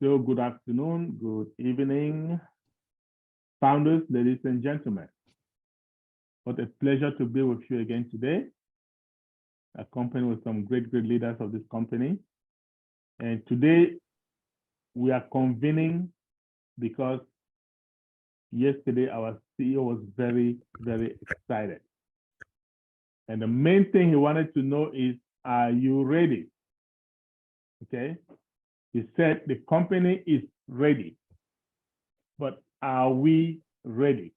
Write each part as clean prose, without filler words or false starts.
So good afternoon, good evening, founders, ladies and gentlemen. What a pleasure to be with you again today, accompanied with some great leaders of this company. And today we are convening because yesterday our CEO was very excited. And the main thing he wanted to know is, are you ready? Okay. He said the company is ready, but are we ready?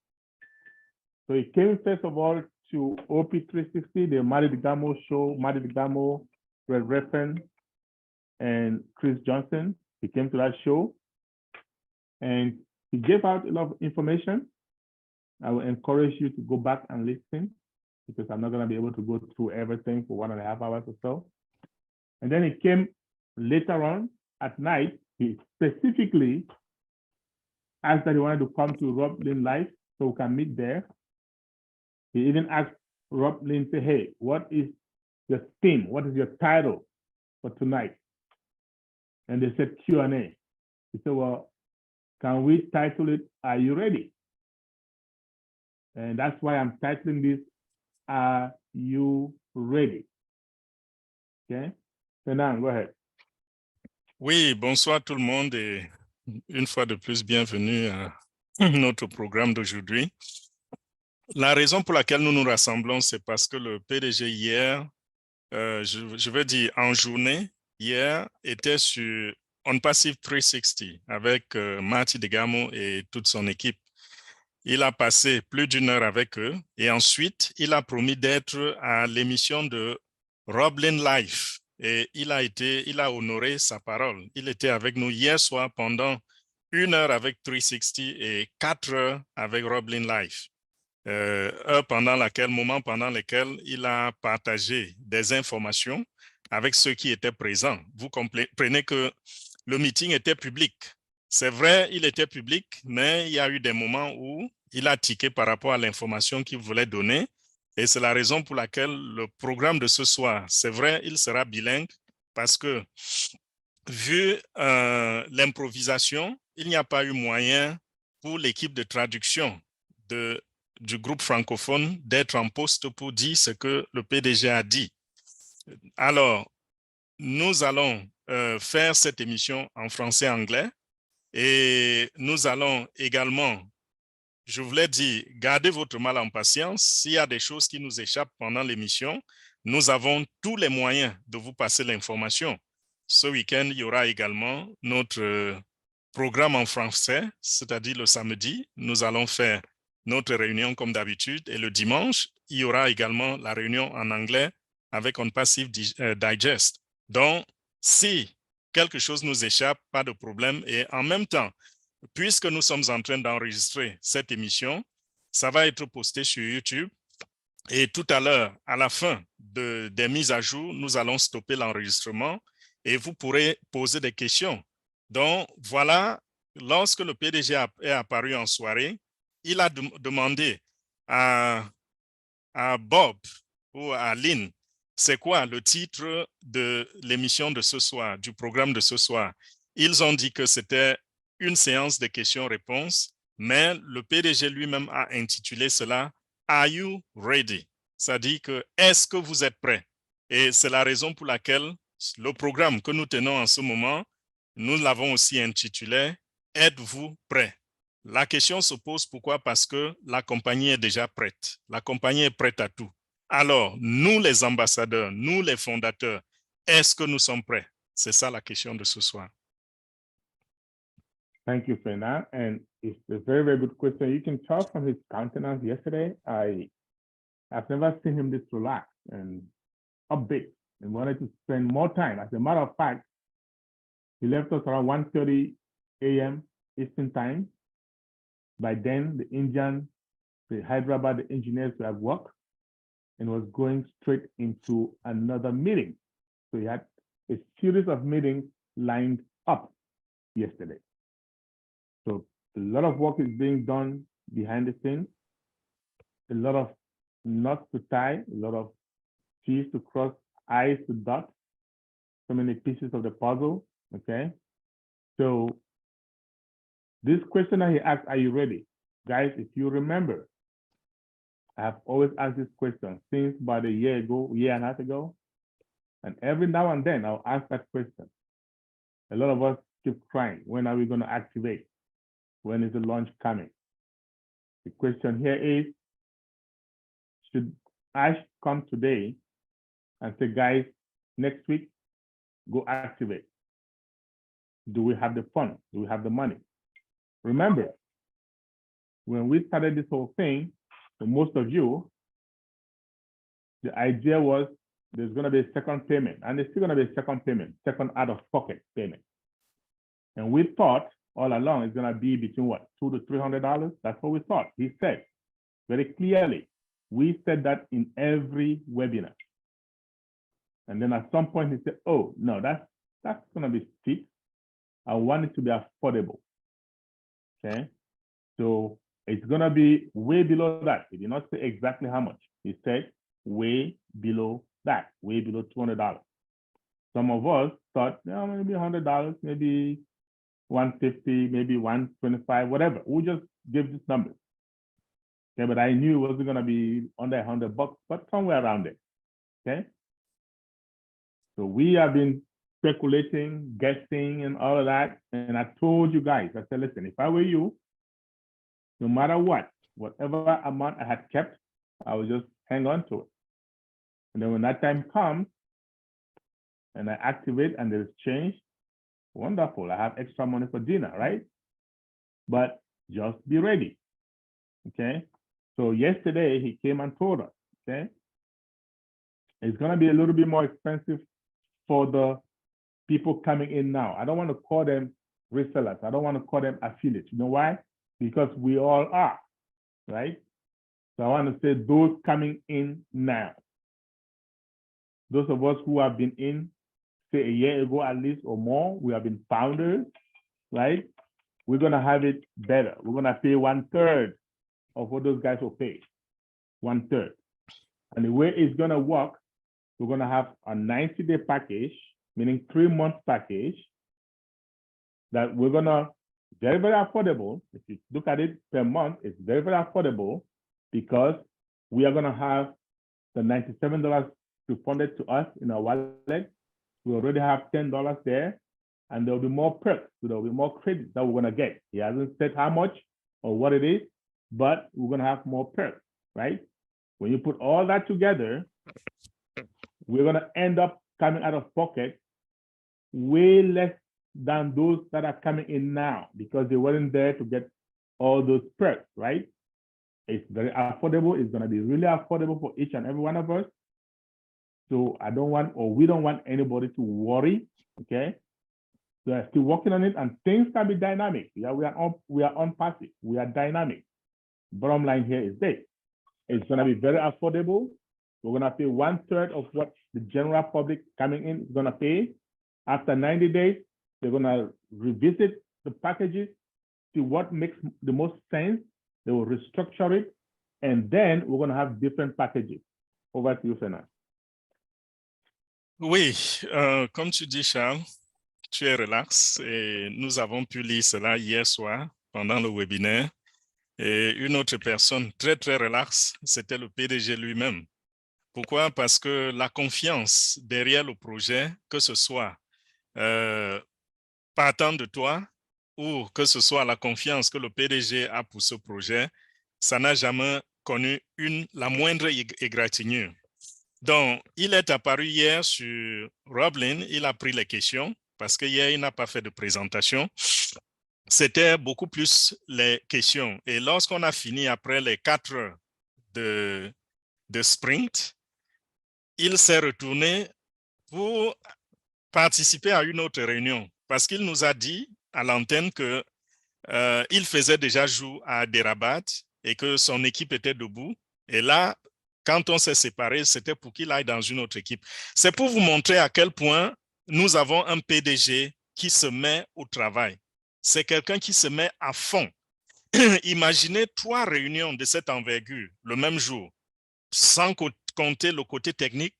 So he came first of all to OP360, the Marty DeGamo show, Marty DeGamo, Red Reffen, and Chris Johnson. He came to that show and he gave out a lot of information. I will encourage you to go back and listen because I'm not going to be able to go through everything for 1.5 hours or so. And then he came later on at night. He specifically asked that he wanted to come to Rob Lynn Live so we can meet there. He even asked Rob Lynn, say, hey, what is your theme? What is your title for tonight? And they said Q&A. He said, well, can we title it, Are You Ready? And that's why I'm titling this, Are You Ready? Okay. Fernand, go ahead. Oui, bonsoir tout le monde et une fois de plus, bienvenue à notre programme d'aujourd'hui. La raison pour laquelle nous nous rassemblons, c'est parce que le PDG hier, je veux dire en journée, hier, était sur On Passive 360 avec Marty DeGamo et toute son équipe. Il a passé plus d'1 heure avec eux et ensuite, il a promis d'être à l'émission de Rob Lynn Live. Et il a honoré sa parole. Il était avec nous hier soir pendant 1 heure avec 360 et 4 heures avec Rob Lynn Live. Moment pendant lequel il a partagé des informations avec ceux qui étaient présents. Vous comprenez que le meeting était public. C'est vrai, il était public, mais il y a eu des moments où il a tiqué par rapport à l'information qu'il voulait donner. Et c'est la raison pour laquelle le programme de ce soir, c'est vrai, il sera bilingue parce que vu l'improvisation, il n'y a pas eu moyen pour l'équipe de traduction du groupe francophone d'être en poste pour dire ce que le PDG a dit. Alors, nous allons faire cette émission en français-anglais et nous allons également, je voulais dire, gardez votre mal en patience. S'il y a des choses qui nous échappent pendant l'émission, nous avons tous les moyens de vous passer l'information. Ce week-end, il y aura également notre programme en français, c'est-à-dire le samedi, nous allons faire notre réunion comme d'habitude et le dimanche, il y aura également la réunion en anglais avec On Passive Digest. Donc, si quelque chose nous échappe, pas de problème. Et en même temps, puisque nous sommes en train d'enregistrer cette émission, ça va être posté sur YouTube. Et tout à l'heure, à la fin des mises à jour, nous allons stopper l'enregistrement et vous pourrez poser des questions. Donc, voilà, lorsque le PDG est apparu en soirée, il a demandé à Bob ou à Lynn, c'est quoi le titre de l'émission de ce soir, du programme de ce soir? Ils ont dit que c'était une séance de questions-réponses, mais le PDG lui-même a intitulé cela « Are you ready ?» Ça dit que « Est-ce que vous êtes prêts ?» Et c'est la raison pour laquelle le programme que nous tenons en ce moment, nous l'avons aussi intitulé « Êtes-vous prêts ?» La question se pose pourquoi? Parce que la compagnie est déjà prête. La compagnie est prête à tout. Alors, nous les ambassadeurs, nous les fondateurs, est-ce que nous sommes prêts? C'est ça la question de ce soir. Thank you, Fernand. And it's a very good question. You can tell from his countenance yesterday, I've never seen him this relaxed and upbeat and wanted to spend more time. As a matter of fact, he left us around 1:30 a.m. Eastern time. By then, the Hyderabad, the engineers were at work and was going straight into another meeting. So he had a series of meetings lined up yesterday. So a lot of work is being done behind the scenes, a lot of knots to tie, a lot of T's to cross, I's to dot, so many pieces of the puzzle, okay? So this question that he asked, are you ready? Guys, if you remember, I have always asked this question since about a year and a half ago. And every now and then I'll ask that question. A lot of us keep crying. When are we going to activate? When is the launch coming? The question here is, should Ash come today and say, guys, next week, go activate? Do we have the funds? Do we have the money? Remember, when we started this whole thing, for most of you, the idea was there's going to be a second payment, and there's still going to be a second payment, second out-of-pocket payment. And we thought all along it's going to be between what, $200 to $300? That's what we thought. He said very clearly. We said that in every webinar. And then at some point he said, oh, no, that's going to be steep. I want it to be affordable. Okay. So it's going to be way below that. He did not say exactly how much. He said way below that, way below $200. Some of us thought, yeah, maybe $100, maybe $150, maybe $125, whatever. We just give this number. Okay, but I knew it wasn't going to be under $100, but somewhere around it. Okay. So we have been speculating, guessing, and all of that. And I told you guys, I said, listen, if I were you, no matter what, whatever amount I had kept, I would just hang on to it. And then when that time comes and I activate and there's change, wonderful. I have extra money for dinner, right? But just be ready. Okay. So yesterday he came and told us, okay, it's going to be a little bit more expensive for the people coming in now. I don't want to call them resellers. I don't want to call them affiliates. You know why? Because we all are, right? So I want to say those coming in now. Those of us who have been in, say a year ago at least or more, we have been founders, right? We're going to have it better. We're going to pay 1/3 of what those guys will pay, 1/3. And the way it's going to work, we're going to have a 90-day package, meaning 3-month package that we're going to, very, very affordable. If you look at it per month, it's very, very affordable because we are going to have the $97 refunded to us in our wallet. We already have $10 there, and there'll be more perks. So there'll be more credits that we're going to get. He hasn't said how much or what it is, but we're going to have more perks, right? When you put all that together, we're going to end up coming out of pocket way less than those that are coming in now because they weren't there to get all those perks, right? It's very affordable. It's going to be really affordable for each and every one of us. So I don't want, or we don't want anybody to worry, okay? So I'm still working on it, and things can be dynamic. Yeah, we are on passive. We are dynamic. Bottom line here is this. It's going to be very affordable. We're going to pay 1/3 of what the general public coming in is going to pay. After 90 days, they're going to revisit the packages, see what makes the most sense. They will restructure it, and then we're going to have different packages. Over to you, Fernand. Oui, comme tu dis, Charles, tu es relax et nous avons pu lire cela hier soir pendant le webinaire. Et une autre personne très, très relaxe, c'était le PDG lui-même. Pourquoi? Parce que la confiance derrière le projet, que ce soit partant de toi ou que ce soit la confiance que le PDG a pour ce projet, ça n'a jamais connu la moindre égratignure. Donc, il est apparu hier sur Roblin, il a pris les questions parce qu'hier, il n'a pas fait de présentation. C'était beaucoup plus les questions. Et lorsqu'on a fini après les 4 heures de sprint, il s'est retourné pour participer à une autre réunion parce qu'il nous a dit à l'antenne qu'il faisait déjà jour à Hyderabad et que son équipe était debout. Et là, quand on s'est séparés, c'était pour qu'il aille dans une autre équipe. C'est pour vous montrer à quel point nous avons un PDG qui se met au travail. C'est quelqu'un qui se met à fond. Imaginez 3 réunions de cette envergure le même jour, sans compter le côté technique,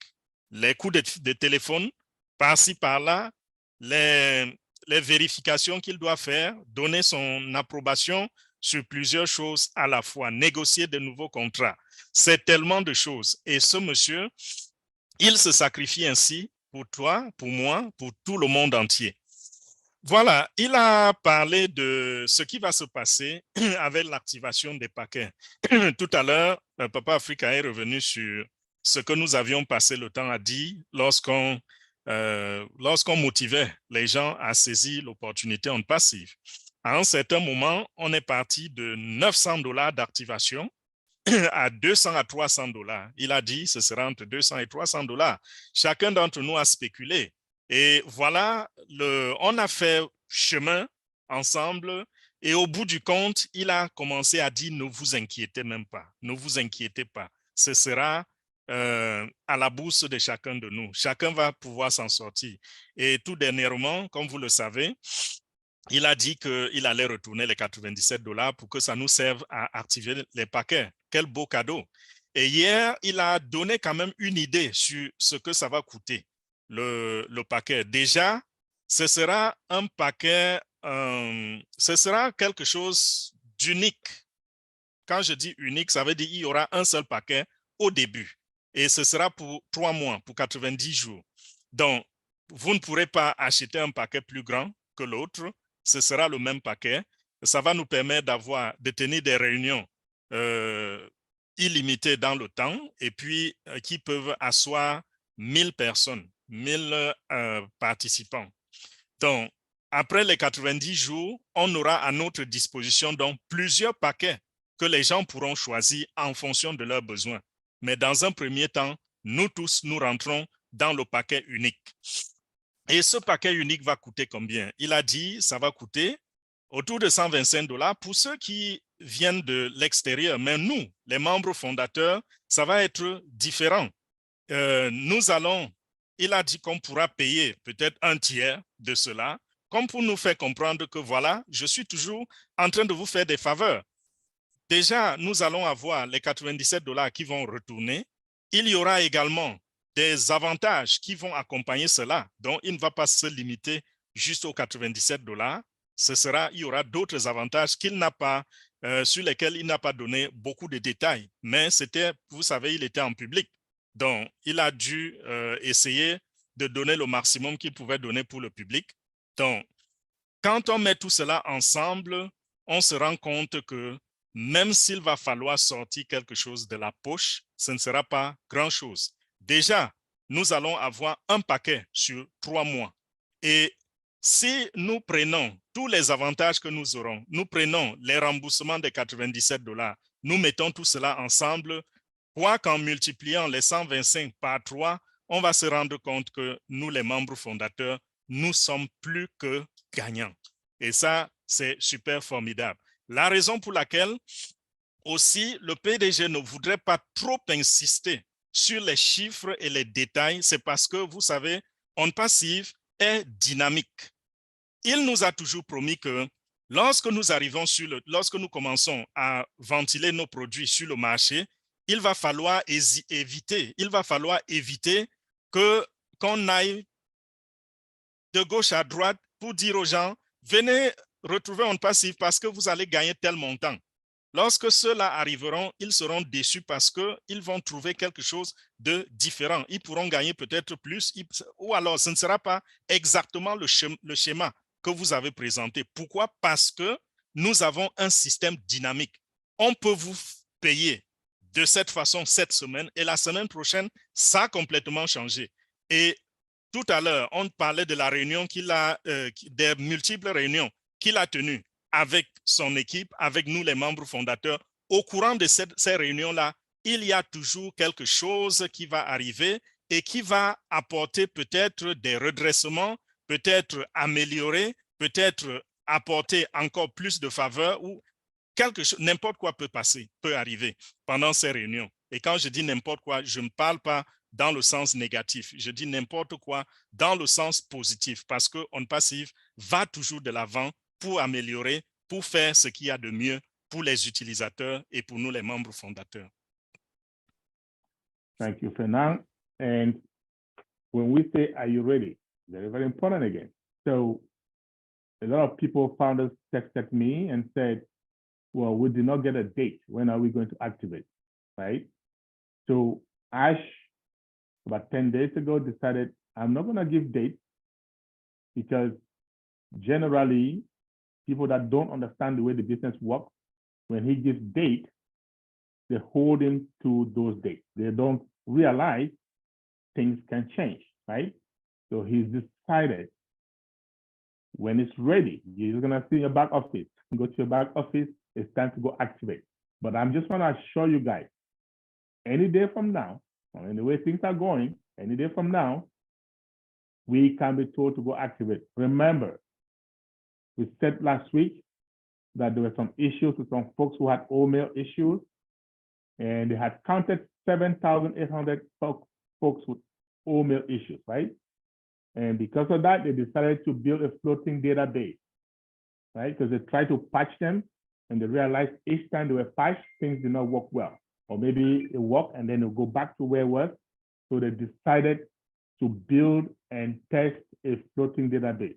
les coups de téléphone, par-ci, par-là, les les vérifications qu'il doit faire, donner son approbation sur plusieurs choses à la fois, négocier de nouveaux contrats. C'est tellement de choses. Et ce monsieur, il se sacrifie ainsi pour toi, pour moi, pour tout le monde entier. Voilà, il a parlé de ce qui va se passer avec l'activation des paquets. Tout à l'heure, Papa Africa est revenu sur ce que nous avions passé le temps à dire lorsqu'on motivait les gens à saisir l'opportunité en passive. À un certain moment, on est parti de $900 d'activation à 200 à 300 $. Il a dit ce sera entre 200 et 300 $. Chacun d'entre nous a spéculé. Et voilà, on a fait chemin ensemble. Et au bout du compte, il a commencé à dire ne vous inquiétez même pas. Ne vous inquiétez pas. Ce sera à la bourse de chacun de nous. Chacun va pouvoir s'en sortir. Et tout dernièrement, comme vous le savez, il a dit qu'il allait retourner les 97 $ pour que ça nous serve à activer les paquets. Quel beau cadeau. Et hier, il a donné quand même une idée sur ce que ça va coûter, le paquet. Déjà, ce sera un paquet, ce sera quelque chose d'unique. Quand je dis unique, ça veut dire qu'il y aura un seul paquet au début. Et ce sera pour 3 mois, pour 90 jours. Donc, vous ne pourrez pas acheter un paquet plus grand que l'autre. Ce sera le même paquet. Ça va nous permettre de tenir des réunions illimitées dans le temps et puis qui peuvent asseoir 1000 personnes, 1000 participants. Donc, après les 90 jours, on aura à notre disposition donc plusieurs paquets que les gens pourront choisir en fonction de leurs besoins. Mais dans un premier temps, nous tous, nous rentrons dans le paquet unique. Et ce paquet unique va coûter combien? Il a dit ça va coûter autour de 125 $ pour ceux qui viennent de l'extérieur. Mais nous, les membres fondateurs, ça va être différent. Il a dit qu'on pourra payer peut-être un tiers de cela, comme pour nous faire comprendre que voilà, je suis toujours en train de vous faire des faveurs. Déjà, nous allons avoir les 97 $ qui vont retourner. Il y aura également des avantages qui vont accompagner cela. Donc, il ne va pas se limiter juste aux 97 $. Il y aura d'autres avantages qu'il n'a pas, sur lesquels il n'a pas donné beaucoup de détails. Mais c'était, vous savez, il était en public. Donc, il a dû essayer de donner le maximum qu'il pouvait donner pour le public. Donc, quand on met tout cela ensemble, on se rend compte que même s'il va falloir sortir quelque chose de la poche, ce ne sera pas grand-chose. Déjà, nous allons avoir un paquet sur 3 mois. Et si nous prenons tous les avantages que nous aurons, nous prenons les remboursements des 97 $, nous mettons tout cela ensemble, quoi qu'en multipliant les 125 par 3, on va se rendre compte que nous, les membres fondateurs, nous sommes plus que gagnants. Et ça, c'est super formidable. La raison pour laquelle aussi le PDG ne voudrait pas trop insister sur les chiffres et les détails, c'est parce que, vous savez, On Passive est dynamique. Il nous a toujours promis que lorsque nous commençons à ventiler nos produits sur le marché, il va falloir éviter qu'on aille de gauche à droite pour dire aux gens, venez retrouver On Passive parce que vous allez gagner tel montant. Lorsque ceux-là arriveront, ils seront déçus parce qu'ils vont trouver quelque chose de différent. Ils pourront gagner peut-être plus, ou alors ce ne sera pas exactement le schéma que vous avez présenté. Pourquoi? Parce que nous avons un système dynamique. On peut vous payer de cette façon cette semaine et la semaine prochaine, ça a complètement changé. Et tout à l'heure, on parlait de la réunion des multiples réunions qu'il a tenues avec son équipe, avec nous les membres fondateurs. Au courant de ces réunions-là, il y a toujours quelque chose qui va arriver et qui va apporter peut-être des redressements, peut-être améliorer, peut-être apporter encore plus de faveur ou quelque chose, n'importe quoi peut arriver pendant ces réunions. Et quand je dis n'importe quoi, je ne parle pas dans le sens négatif. Je dis n'importe quoi dans le sens positif parce que On Passive va toujours de l'avant pour améliorer, pour faire ce qu'il y a de mieux pour les utilisateurs et pour nous, les membres fondateurs. Thank you, Fernand. And when we say, are you ready? Very, very important again. So a lot of people founders texted me and said, well, we did not get a date. When are we going to activate, right? So Ash, about 10 days ago, decided I'm not going to give dates because generally people that don't understand the way the business works, when he gives date, they hold him to those dates. They don't realize things can change, right? So he's decided when it's ready, you're gonna see your back office. Go to your back office, it's time to go activate. But I'm just wanna assure you guys, any day from now, or in the way things are going, any day from now, we can be told to go activate. Remember, we said last week that there were some issues with some folks who had OMail issues, and they had counted 7,800 folks with OMail issues, right? And because of that, they decided to build a floating database, right? Because they tried to patch them, and they realized each time they were patched, things did not work well. Or maybe it worked, and then it'll go back to where it was. So they decided to build and test a floating database.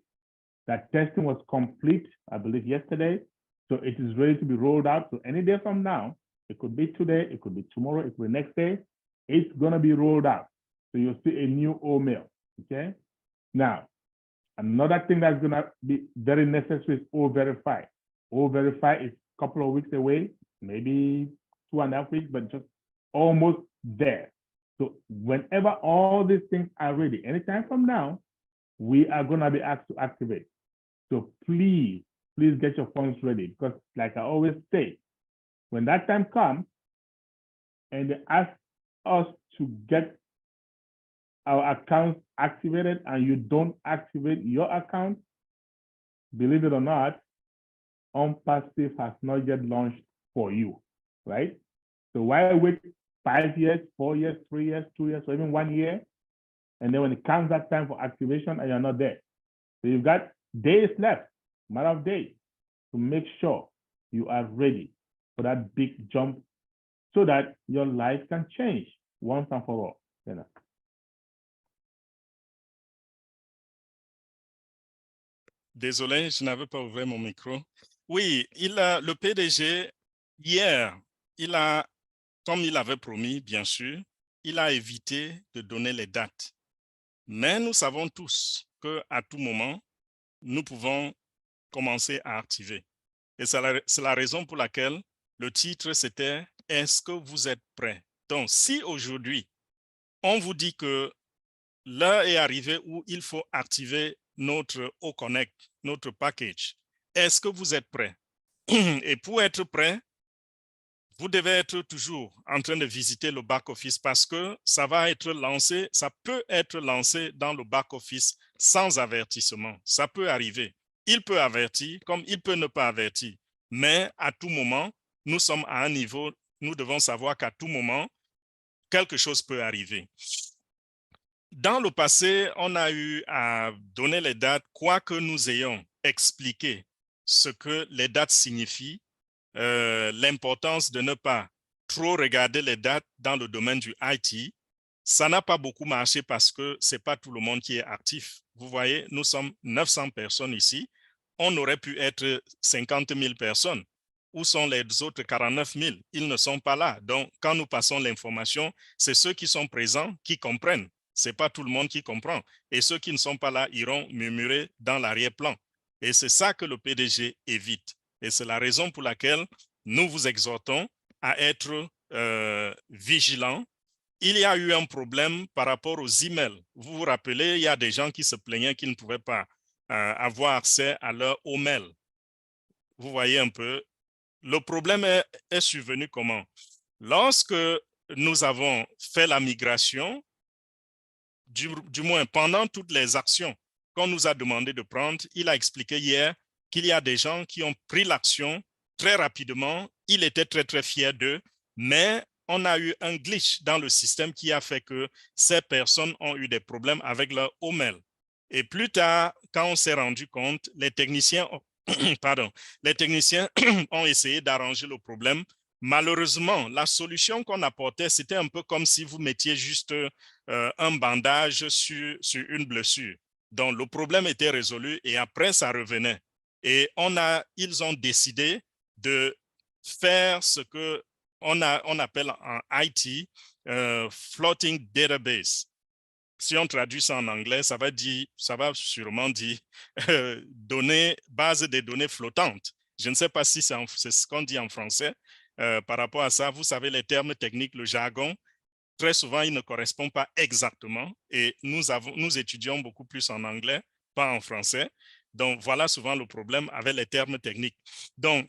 That testing was complete, I believe, yesterday. So it is ready to be rolled out. So any day from now, it could be today, it could be tomorrow, it could be next day. It's going to be rolled out. So you'll see a new OMail, okay? Now, another thing that's going to be very necessary is O-Verify. O-Verify is a couple of weeks away, maybe 2.5 weeks, but just almost there. So whenever all these things are ready, anytime from now, we are going to be asked to activate. So please get your phones ready, because like I always say, when that time comes and they ask us to get our accounts activated and you don't activate your account, believe it or not, OnPassive has not yet launched for you, right? So why wait 5 years, 4 years, 3 years, 2 years, or even 1 year? And then when it comes that time for activation and you're not there. So you've got days left, matter of days, to make sure you are ready for that big jump so that your life can change once and for all. You know. Désolé, je n'avais pas ouvert mon micro. Oui, le PDG, hier, comme il avait promis, bien sûr, il a évité de donner les dates. Mais nous savons tous qu'à tout moment, nous pouvons commencer à activer. Et c'est la raison pour laquelle le titre, c'était « Est-ce que vous êtes prêts ?» Donc, si aujourd'hui, on vous dit que l'heure est arrivée où il faut activer notre O-Connect, notre package, est-ce que vous êtes prêts? Et pour être prêt, vous devez être toujours en train de visiter le back-office parce que ça va être lancé, ça peut être lancé dans le back-office sans avertissement. Ça peut arriver. Il peut avertir comme il peut ne pas avertir. Mais à tout moment, nous sommes à un niveau, nous devons savoir qu'à tout moment, quelque chose peut arriver. Dans le passé, on a eu à donner les dates, quoique nous ayons expliqué ce que les dates signifient, l'importance de ne pas trop regarder les dates dans le domaine du IT. Ça n'a pas beaucoup marché parce que ce n'est pas tout le monde qui est actif. Vous voyez, nous sommes 900 personnes ici. On aurait pu être 50 000 personnes. Où sont les autres 49 000? Ils ne sont pas là. Donc, quand nous passons l'information, c'est ceux qui sont présents qui comprennent. Ce n'est pas tout le monde qui comprend. Et ceux qui ne sont pas là iront murmurer dans l'arrière-plan. Et c'est ça que le PDG évite. Et c'est la raison pour laquelle nous vous exhortons à être vigilants. Il y a eu un problème par rapport aux emails. Vous vous rappelez, il y a des gens qui se plaignaient qu'ils ne pouvaient pas avoir accès à leur mail. Vous voyez un peu, le problème est survenu comment? Lorsque nous avons fait la migration, du moins pendant toutes les actions qu'on nous a demandé de prendre, il a expliqué hier qu'il y a des gens qui ont pris l'action très rapidement. Il était très, très fier d'eux, mais on a eu un glitch dans le système qui a fait que ces personnes ont eu des problèmes avec leur mail. Et plus tard, quand on s'est rendu compte, les techniciens ont essayé d'arranger le problème. Malheureusement, la solution qu'on apportait, c'était un peu comme si vous mettiez juste un bandage sur une blessure. Donc, le problème était résolu et après, ça revenait. Et ils ont décidé de faire ce que on appelle en IT floating database. Si on traduit ça en anglais, ça va sûrement dire base des données flottantes. Je ne sais pas si c'est ce qu'on dit en français par rapport à ça. Vous savez, les termes techniques, le jargon, très souvent, il ne correspond pas exactement. Et nous étudions beaucoup plus en anglais, pas en français. Donc, voilà souvent le problème avec les termes techniques. Donc,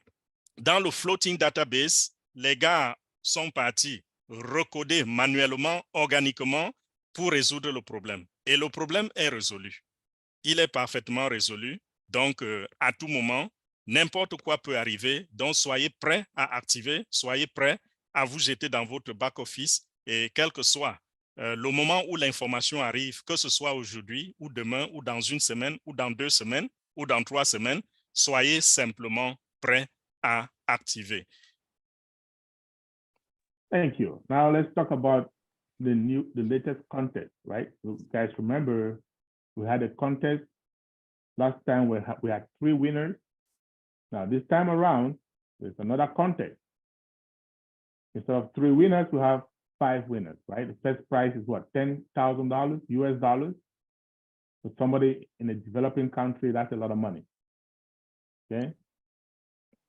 dans le floating database, les gars sont partis recoder manuellement, organiquement, pour résoudre le problème. Et le problème est résolu. Il est parfaitement résolu. Donc, à tout moment, n'importe quoi peut arriver. Donc, soyez prêts à activer, soyez prêts à vous jeter dans votre back-office. Et quel que soit le moment où l'information arrive, que ce soit aujourd'hui ou demain ou dans une semaine ou dans 2 semaines ou dans 3 semaines, soyez simplement prêts à activer. Thank you. Now let's talk about the latest contest, right? So guys, remember we had a contest last time. We had 3 winners. Now this time around, there's another contest. Instead of 3 winners, we have 5 winners, right? The first prize is what, $10,000 US dollars. For somebody in a developing country, that's a lot of money. Okay.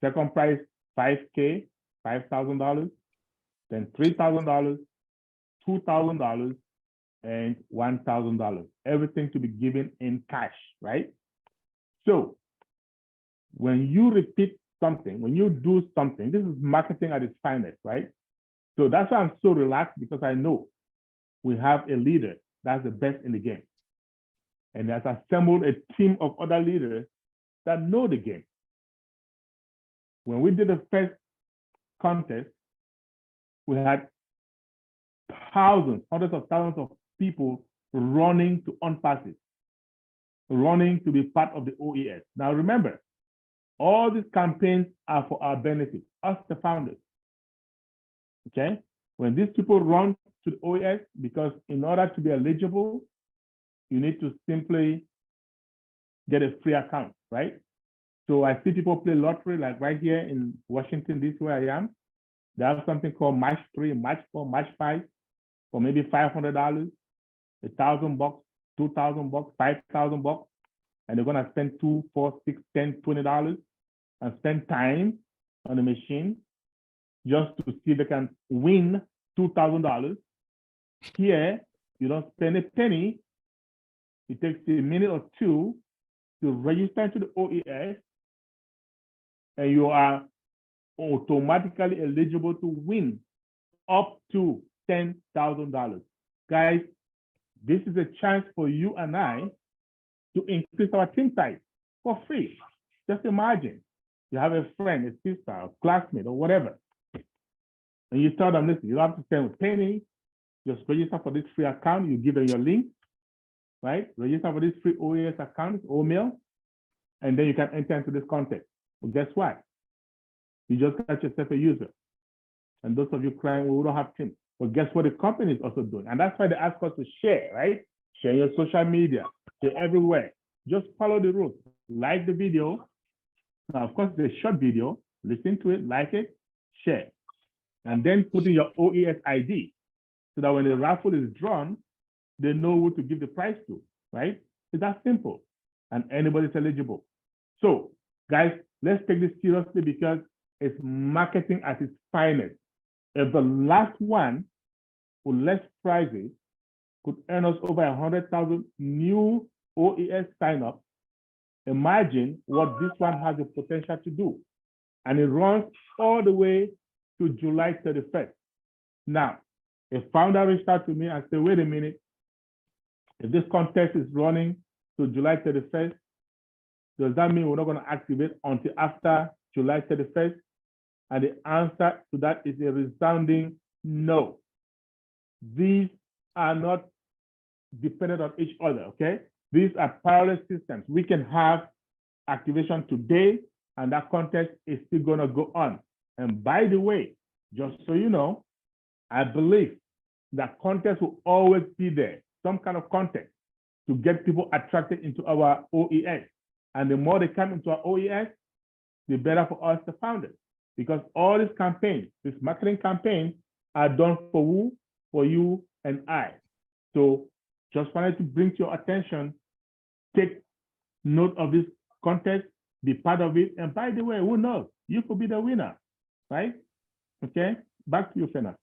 Second prize, $5K, $5,000. Then $3,000, $2,000, and $1,000. Everything to be given in cash, right? So when you repeat something, when you do something, this is marketing at its finest, right? So that's why I'm so relaxed, because I know we have a leader that's the best in the game. And has assembled a team of other leaders that know the game. When we did the first contest, we had thousands, hundreds of thousands of people running to unpass it, running to be part of the OES. Now remember, all these campaigns are for our benefit, us the founders. Okay? When these people run to the OES, because in order to be eligible, you need to simply get a free account, right? So I see people play lottery, like right here in Washington, DC, where I am. They have something called Match 3, Match 4, Match 5 for maybe $500, $1,000, $2,000, $5,000, and they're gonna spend $2, $4, $6, $10, $20 and spend time on the machine just to see if they can win $2,000. Here, you don't spend a penny. It takes a minute or 2 to register to the OES, and you are automatically eligible to win up to $10,000. Guys, this is a chance for you and I to increase our team size for free. Just imagine you have a friend, a sister, a classmate, or whatever, and you tell them, listen, you don't have to spend a penny, just register for this free account. You give them your link, right? Register for this free OES account, OMail, and then you can enter into this contest. Well, guess what? You just got yourself a user. And those of you crying, well, we don't have teams. Well, guess what the company is also doing? And that's why they ask us to share, right? Share your social media, share everywhere. Just follow the rules. Like the video. Now, of course, it's a short video. Listen to it, like it, share. And then put in your OES ID so that when the raffle is drawn, they know who to give the prize to, right? It's that simple. And anybody's eligible. So, guys, let's take this seriously, because it's marketing at its finest. If the last one with less prizes could earn us over 100,000 new OES signups, imagine what this one has the potential to do. And it runs all the way to July 31st. Now, a founder reached out to me and said, wait a minute, if this contest is running to July 31st, does that mean we're not going to activate until after July 31st? And the answer to that is a resounding no. These are not dependent on each other, okay? These are parallel systems. We can have activation today, and that contest is still going to go on. And by the way, just so you know, I believe that contest will always be there, some kind of contest to get people attracted into our OES. And the more they come into our OES, the better for us, the founders. Because all these campaigns, this marketing campaigns are done for who? For you and I. So just wanted to bring to your attention, take note of this contest, be part of it. And by the way, who knows? You could be the winner, right? Okay, back to you, Fena.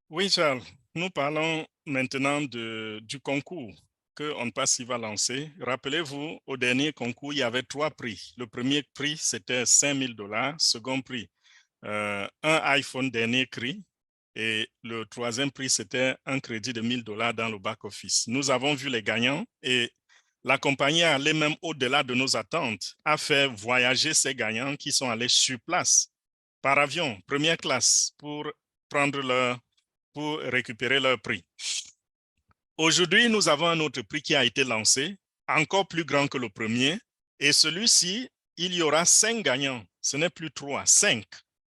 Oui, Charles, nous parlons maintenant du concours que On Passive va lancer. Rappelez-vous, au dernier concours, il y avait 3 prix. Le premier prix, c'était 5 000 $. Second prix, un iPhone dernier cri. Et le troisième prix, c'était un crédit de 1 000 $ dans le back-office. Nous avons vu les gagnants et la compagnie est allée même au-delà de nos attentes, a fait voyager ces gagnants qui sont allés sur place par avion, première classe, pour récupérer leur prix. Aujourd'hui, nous avons un autre prix qui a été lancé, encore plus grand que le premier. Et celui-ci, il y aura 5 gagnants. Ce n'est plus 3, 5.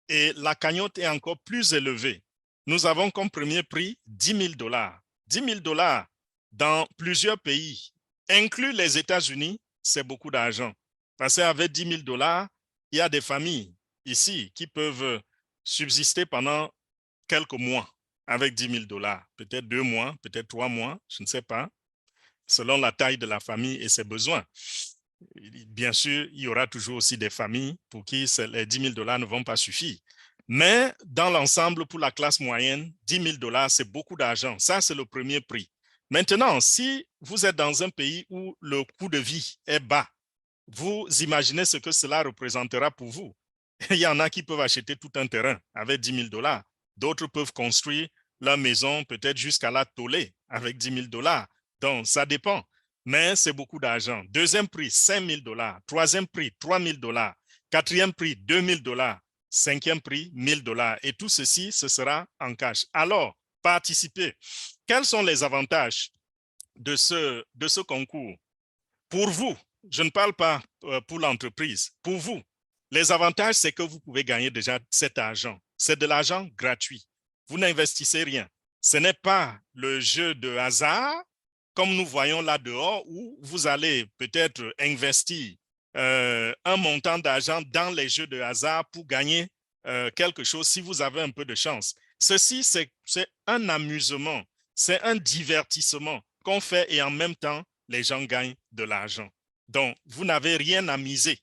Et la cagnotte est encore plus élevée. Nous avons comme premier prix 10 000 $. 10 000 $ dans plusieurs pays, inclus les États-Unis, c'est beaucoup d'argent. Parce qu'avec 10 000 $, il y a des familles ici qui peuvent subsister pendant quelques mois avec 10 000 $. Peut-être 2 mois, peut-être 3 mois, je ne sais pas, selon la taille de la famille et ses besoins. Bien sûr, il y aura toujours aussi des familles pour qui les 10 000 $ ne vont pas suffire. Mais dans l'ensemble, pour la classe moyenne, 10 000 $, c'est beaucoup d'argent. Ça, c'est le premier prix. Maintenant, si vous êtes dans un pays où le coût de vie est bas, vous imaginez ce que cela représentera pour vous. Il y en a qui peuvent acheter tout un terrain avec 10 000 $. D'autres peuvent construire leur maison peut-être jusqu'à la tollée avec 10 000 $. Donc, ça dépend. Mais c'est beaucoup d'argent. Deuxième prix, 5 000 $. Troisième prix, 3 000 $. Quatrième prix, 2 000 $. Cinquième prix, 1 000 $. Et tout ceci, ce sera en cash. Alors, participez. Quels sont les avantages de ce concours? Pour vous, je ne parle pas pour l'entreprise. Pour vous, les avantages, c'est que vous pouvez gagner déjà cet argent. C'est de l'argent gratuit. Vous n'investissez rien. Ce n'est pas le jeu de hasard, comme nous voyons là dehors, où vous allez peut-être investir un montant d'argent dans les jeux de hasard pour gagner quelque chose si vous avez un peu de chance. Ceci, c'est un amusement, c'est un divertissement qu'on fait et en même temps, les gens gagnent de l'argent. Donc, vous n'avez rien à miser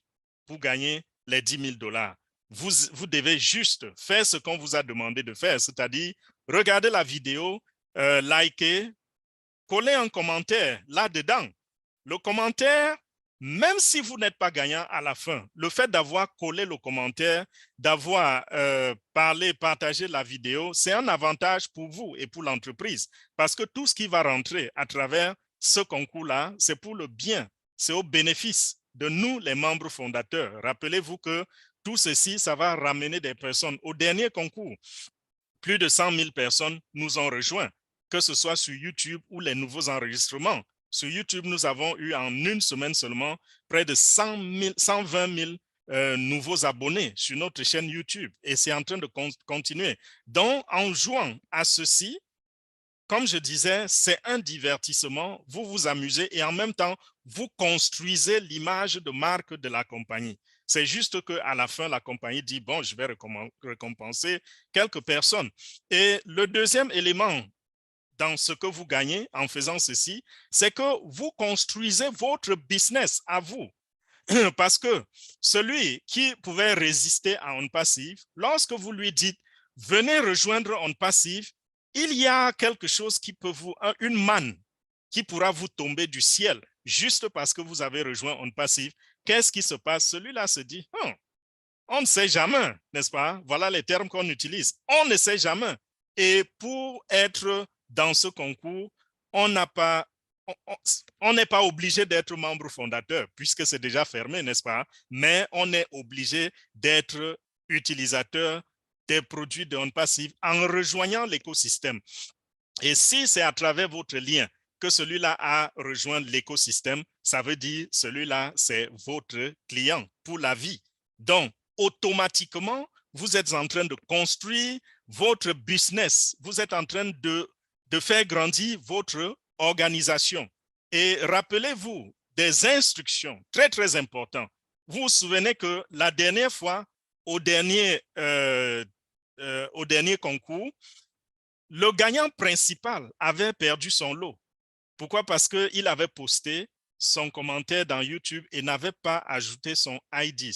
pour gagner les 10 000 $. Vous devez juste faire ce qu'on vous a demandé de faire, c'est-à-dire regarder la vidéo, liker, coller un commentaire là-dedans. Le commentaire, même si vous n'êtes pas gagnant à la fin, le fait d'avoir collé le commentaire, d'avoir parlé, partagé la vidéo, c'est un avantage pour vous et pour l'entreprise parce que tout ce qui va rentrer à travers ce concours-là, c'est pour le bien, c'est au bénéfice de nous, les membres fondateurs. Rappelez-vous que tout ceci, ça va ramener des personnes. Au dernier concours, plus de 100 000 personnes nous ont rejoints, que ce soit sur YouTube ou les nouveaux enregistrements. Sur YouTube, nous avons eu en une semaine seulement près de 120 000 nouveaux abonnés sur notre chaîne YouTube et c'est en train de continuer. Donc, en jouant à ceci, comme je disais, c'est un divertissement, vous vous amusez et en même temps, vous construisez l'image de marque de la compagnie. C'est juste qu'à la fin, la compagnie dit, bon, je vais récompenser quelques personnes. Et le deuxième élément dans ce que vous gagnez en faisant ceci, c'est que vous construisez votre business à vous. Parce que celui qui pouvait résister à On Passive, lorsque vous lui dites, venez rejoindre On Passive, il y a quelque chose qui peut une manne qui pourra vous tomber du ciel juste parce que vous avez rejoint On Passive. Qu'est-ce qui se passe? Celui-là se dit, on ne sait jamais, n'est-ce pas? Voilà les termes qu'on utilise. On ne sait jamais. Et pour être dans ce concours, on n'est pas obligé d'être membre fondateur puisque c'est déjà fermé, n'est-ce pas? Mais on est obligé d'être utilisateur des produits de On Passive en rejoignant l'écosystème. Et si c'est à travers votre lien que celui-là a rejoint l'écosystème, ça veut dire celui-là, c'est votre client pour la vie. Donc, automatiquement, vous êtes en train de construire votre business. Vous êtes en train de faire grandir votre organisation. Et rappelez-vous, des instructions, très, très important. Vous vous souvenez que la dernière fois, au dernier concours, le gagnant principal avait perdu son lot. Pourquoi? Parce qu'il avait posté son commentaire dans YouTube et n'avait pas ajouté son ID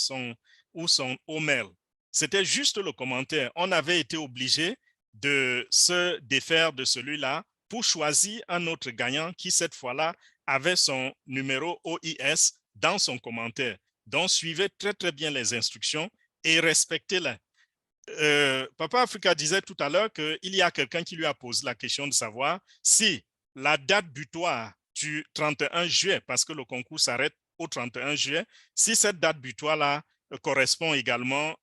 ou son email. C'était juste le commentaire. On avait été obligé de se défaire de celui-là pour choisir un autre gagnant qui, cette fois-là, avait son numéro OIS dans son commentaire. Donc, suivez très, très bien les instructions et respectez-les. Papa Africa disait tout à l'heure qu'il y a quelqu'un qui lui a posé la question de savoir si la date butoir du 31 juillet, parce que le concours s'arrête au 31 juillet, si cette date butoir-là correspond également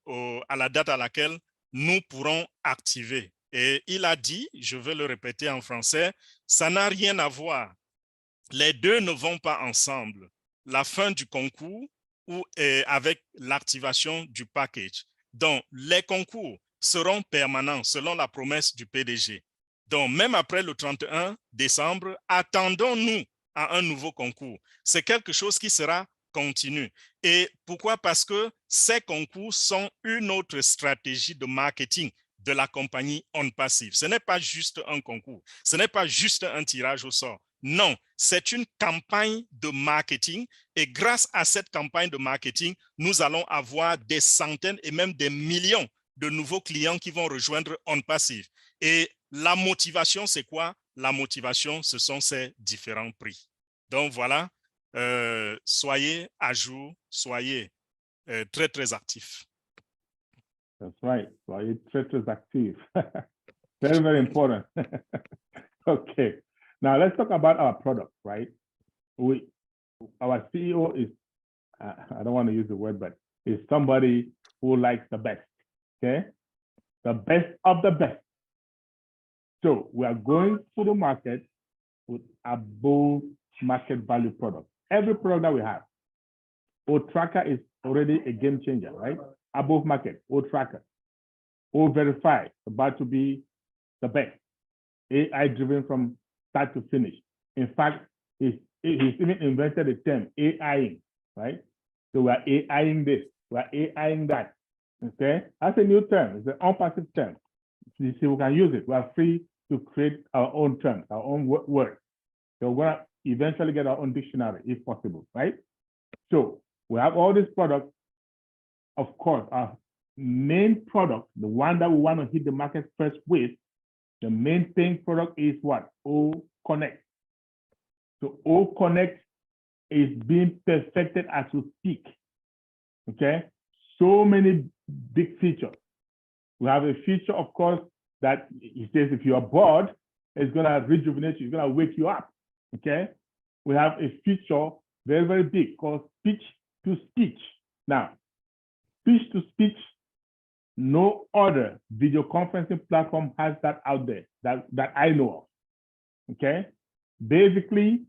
à la date à laquelle nous pourrons activer. Et il a dit, je vais le répéter en français, ça n'a rien à voir. Les deux ne vont pas ensemble. La fin du concours avec l'activation du package. Donc, les concours seront permanents selon la promesse du PDG. Donc, même après le 31 décembre, attendons-nous à un nouveau concours. C'est quelque chose qui sera continu. Et pourquoi? Parce que ces concours sont une autre stratégie de marketing de la compagnie OnPassive. Ce n'est pas juste un concours. Ce n'est pas juste un tirage au sort. Non, c'est une campagne de marketing et grâce à cette campagne de marketing, nous allons avoir des centaines et même des millions de nouveaux clients qui vont rejoindre OnPassive. Et la motivation, c'est quoi? La motivation, ce sont ces différents prix. Donc voilà, soyez à jour, soyez très, très actifs. That's right. Soyez très, très actifs. Very, very important. Okay. Now let's talk about our product, right? Our CEO is, I don't want to use the word, but is somebody who likes the best, okay? The best of the best. So we are going to the market with above market value product. Every product that we have, O-Tracker is already a game changer, right? Above market, O-Tracker. O-Verify, about to be the best. AI driven from start to finish. In fact, he's even invented the term AIing, right? So we're AIing this, we're AIing that, okay? That's a new term, it's an unpassive term. You see, we can use it. We are free to create our own terms, our own words. So we're gonna eventually get our own dictionary if possible, right? So we have all these products. Of course, our main product, the one that we want to hit the market first with, the main paying product is what? O-Connect. So O-Connect is being perfected as we speak, okay? So many big features. We have a feature, of course, that it says if you are bored, it's gonna rejuvenate you, it's gonna wake you up, okay? We have a feature, very, very big, called speech to speech. Now, speech to speech, no other video conferencing platform has that out there that I know of, okay? Basically,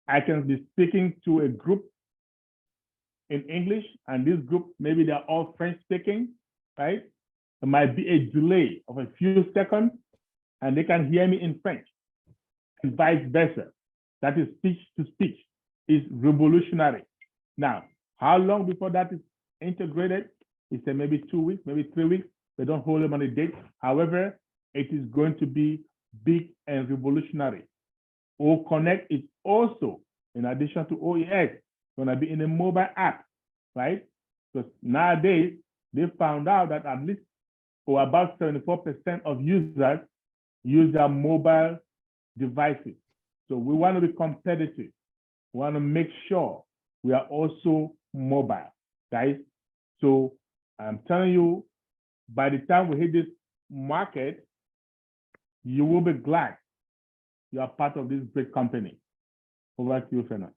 I can be speaking to a group in English, and this group, maybe they're all French speaking, right? There might be a delay of a few seconds, and they can hear me in French, and vice versa. That is speech to speech. It's revolutionary. Now, how long before that is integrated? He said maybe 2 weeks, maybe 3 weeks. They don't hold them on a date. However, it is going to be big and revolutionary. O-Connect is also, in addition to OEX, going to be in a mobile app, right? Because nowadays, they found out that at least for about 74% of users use their mobile devices. So we want to be competitive. We want to make sure we are also mobile, guys. So I'm telling you, by the time we hit this market, you will be glad you are part of this great company. Over to you, Fernand.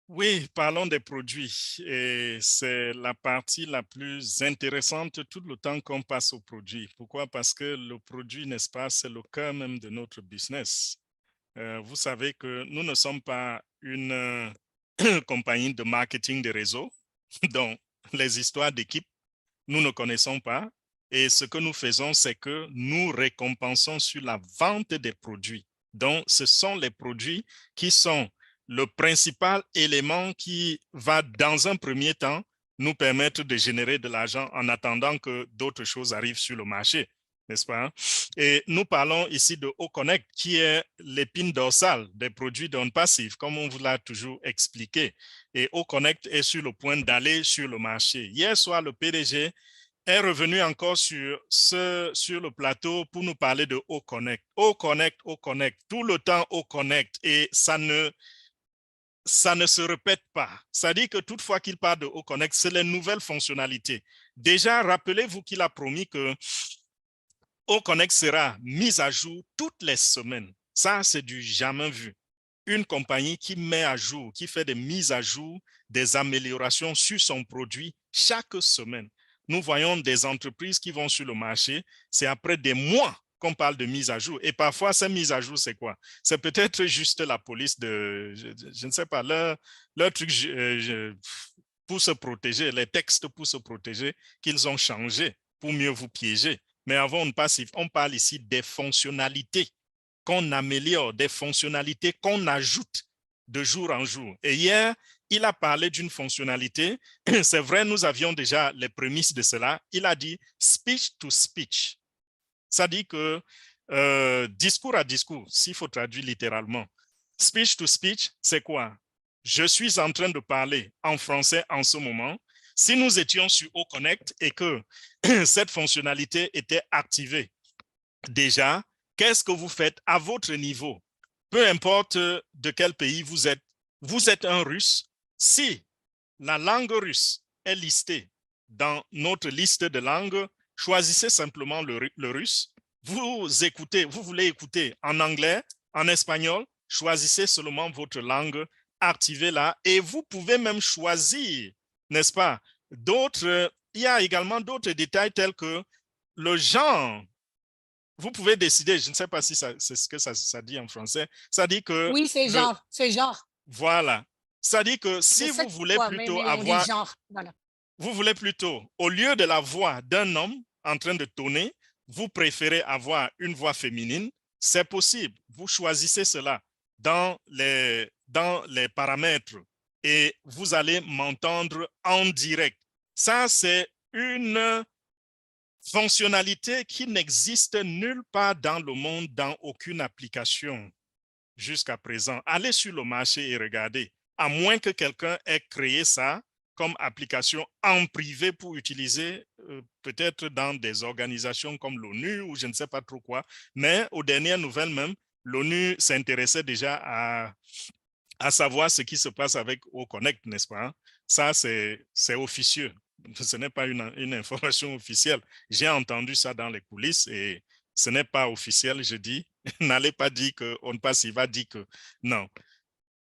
Oui, parlons des produits. Et c'est la partie la plus intéressante tout le temps qu'on passe au produit. Pourquoi? Parce que le produit, n'est-ce pas, c'est le cœur même de notre business. Vous savez que nous ne sommes pas une compagnie de marketing de réseau. Donc, les histoires d'équipe, nous ne connaissons pas. Et ce que nous faisons, c'est que nous récompensons sur la vente des produits. Donc, ce sont les produits qui sont le principal élément qui va, dans un premier temps, nous permettre de générer de l'argent en attendant que d'autres choses arrivent sur le marché, n'est-ce pas? Et nous parlons ici de OConnect, qui est l'épine dorsale des produits non-passifs, comme on vous l'a toujours expliqué. Et OConnect est sur le point d'aller sur le marché. Hier soir, le PDG est revenu encore sur le plateau pour nous parler de OConnect. OConnect, tout le temps OConnect, et ça ne se répète pas. Ça dit que toutefois qu'il parle de OConnect, c'est les nouvelles fonctionnalités. Déjà, rappelez-vous qu'il a promis que OConnect sera mis à jour toutes les semaines. Ça, c'est du jamais vu. Une compagnie qui met à jour, qui fait des mises à jour, des améliorations sur son produit chaque semaine. Nous voyons des entreprises qui vont sur le marché, c'est après des mois qu'on parle de mise à jour. Et parfois, ces mises à jour, c'est quoi? C'est peut-être juste la police de, je ne sais pas, leur truc pour se protéger, les textes pour se protéger qu'ils ont changé pour mieux vous piéger. Mais avant, on parle ici des fonctionnalités qu'on améliore, des fonctionnalités qu'on ajoute de jour en jour. Et hier, il a parlé d'une fonctionnalité. C'est vrai, nous avions déjà les prémices de cela. Il a dit speech to speech. Ça dit que discours à discours, s'il faut traduire littéralement. Speech to speech, c'est quoi? Je suis en train de parler en français en ce moment. Si nous étions sur OConnect et que cette fonctionnalité était activée déjà, qu'est-ce que vous faites à votre niveau? Peu importe de quel pays vous êtes un Russe. Si la langue russe est listée dans notre liste de langues, choisissez simplement le russe. Vous écoutez, vous voulez écouter en anglais, en espagnol, choisissez seulement votre langue, activez-la et vous pouvez même choisir, n'est-ce pas? Il y a également d'autres détails tels que le genre. Vous pouvez décider, je ne sais pas si c'est ce que ça dit en français, ça dit que, Oui, c'est genre, c'est genre. voilà, ça dit que Je si sais vous voulez quoi, plutôt mais on dit avoir, genre, voilà. vous voulez plutôt, au lieu de la voix d'un homme en train de tonner, vous préférez avoir une voix féminine, c'est possible, vous choisissez cela dans les paramètres et vous allez m'entendre en direct. Ça, c'est une fonctionnalité qui n'existe nulle part dans le monde, dans aucune application jusqu'à présent. Allez sur le marché et regardez, à moins que quelqu'un ait créé ça comme application en privé pour utiliser peut-être dans des organisations comme l'ONU ou je ne sais pas trop quoi, mais aux dernières nouvelles même, l'ONU s'intéressait déjà à savoir ce qui se passe avec OConnect, n'est-ce pas? Ça, c'est officieux. Ce n'est pas une information officielle. J'ai entendu ça dans les coulisses et ce n'est pas officiel, je dis. N'allez pas dire qu'on passe, il va dire que non.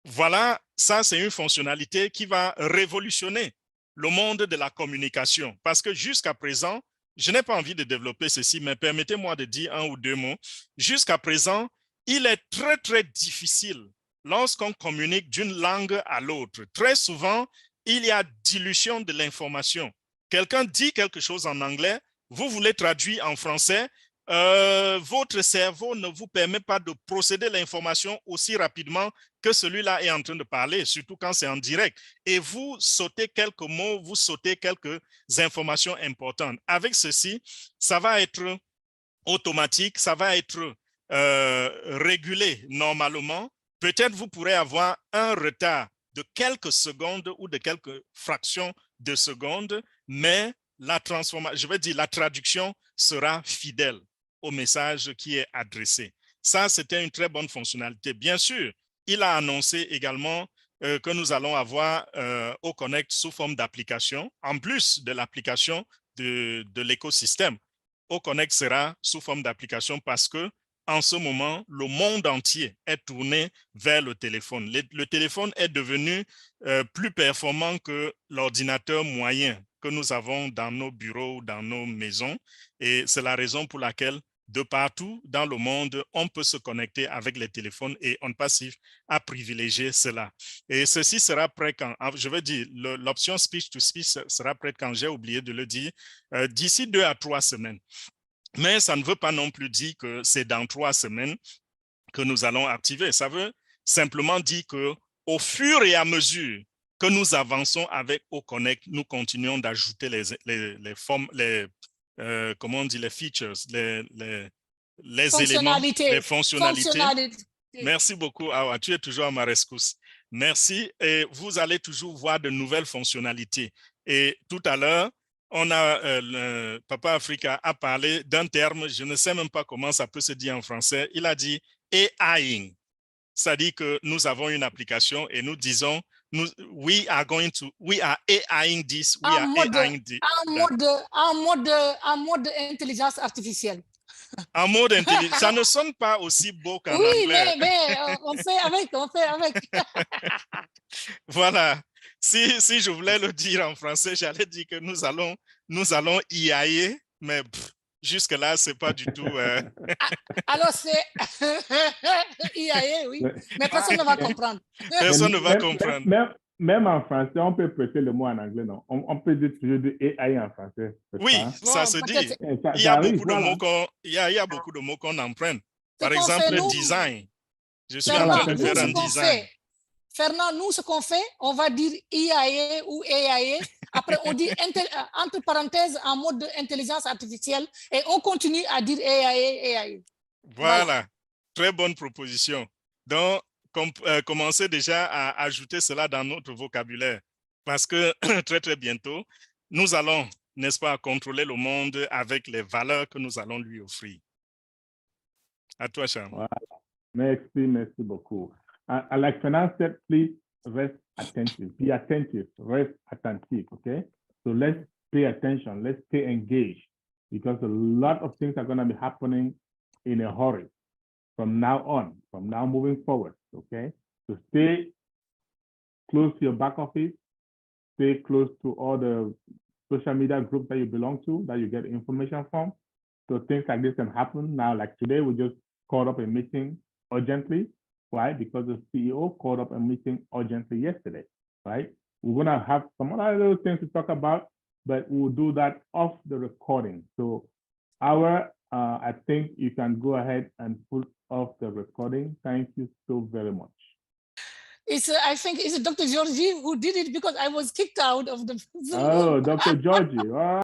Voilà, ça, c'est une fonctionnalité qui va révolutionner le monde de la communication. Parce que jusqu'à présent, je n'ai pas envie de développer ceci, mais permettez-moi de dire un ou deux mots. Jusqu'à présent, il est très, très difficile lorsqu'on communique d'une langue à l'autre. Très souvent, il y a dilution de l'information. Quelqu'un dit quelque chose en anglais, vous voulez traduire en français, votre cerveau ne vous permet pas de procéder l'information aussi rapidement que celui-là est en train de parler, surtout quand c'est en direct. Et vous sautez quelques mots, vous sautez quelques informations importantes. Avec ceci, ça va être automatique, ça va être régulé normalement. Peut-être vous pourrez avoir un retard de quelques secondes ou de quelques fractions de secondes, mais la transformation, je veux dire, la traduction sera fidèle au message qui est adressé. Ça, c'était une très bonne fonctionnalité. Bien sûr, il a annoncé également que nous allons avoir OConnect sous forme d'application, en plus de l'application de l'écosystème. OConnect sera sous forme d'application parce que en ce moment, le monde entier est tourné vers le téléphone. Le téléphone est devenu plus performant que l'ordinateur moyen que nous avons dans nos bureaux, dans nos maisons. Et c'est la raison pour laquelle, de partout dans le monde, on peut se connecter avec les téléphones et on passe à privilégier cela. Et ceci sera prêt quand, je veux dire, l'option speech to speech sera prête quand j'ai oublié de le dire, d'ici 2 à 3 semaines. Mais ça ne veut pas non plus dire que c'est dans 3 semaines que nous allons activer. Ça veut simplement dire que au fur et à mesure que nous avançons avec OConnect, nous continuons d'ajouter les formes, comment on dit, les features, les éléments, les fonctionnalités. Merci beaucoup, Awa. Tu es toujours à ma rescousse. Merci. Et vous allez toujours voir de nouvelles fonctionnalités. Et tout à l'heure, on a, Papa Africa a parlé d'un terme, je ne sais même pas comment ça peut se dire en français. Il a dit AIing. Ça dit que nous avons une application et nous disons, we are AIing this, we are AIing this. En mode intelligence artificielle. En mode intelligence, ça ne sonne pas aussi beau qu'en oui, anglais. mais on fait avec. Voilà. Si je voulais le dire en français, j'allais dire que nous allons IAE, mais jusque-là, ce n'est pas du tout... Alors, c'est IAE, oui, mais personne ne va comprendre. Personne ne va comprendre. Même en français, on peut prêter le mot en anglais, non? On peut dire toujours du AI en français. Oui, ça se dit. Il y a beaucoup de mots qu'on emprunte. Par exemple, le design. Je suis en train de faire un design. Fernand, nous, ce qu'on fait, on va dire IAE ou AIA. Après, on dit entre parenthèses en mode intelligence artificielle et on continue à dire AIA. Voilà. Très bonne proposition. Donc, commencez déjà à ajouter cela dans notre vocabulaire parce que très, très bientôt, nous allons, n'est-ce pas, contrôler le monde avec les valeurs que nous allons lui offrir. À toi, Charles. Voilà. Merci beaucoup. Like Fernand said, please rest attentive. Be attentive, rest attentive, okay? So let's pay attention, let's stay engaged because a lot of things are going to be happening in a hurry from now on, from now moving forward, okay? So stay close to your back office, stay close to all the social media groups that you belong to, that you get information from. So things like this can happen. Now, like today, we just called up a meeting urgently. Why? Because the CEO called up a meeting urgently yesterday, right? We're going to have some other little things to talk about, but we'll do that off the recording. So I think you can go ahead and put off the recording. Thank you so very much. I think it's Dr. Georgie who did it because I was kicked out of the Zoom. Oh, Dr. Georgie.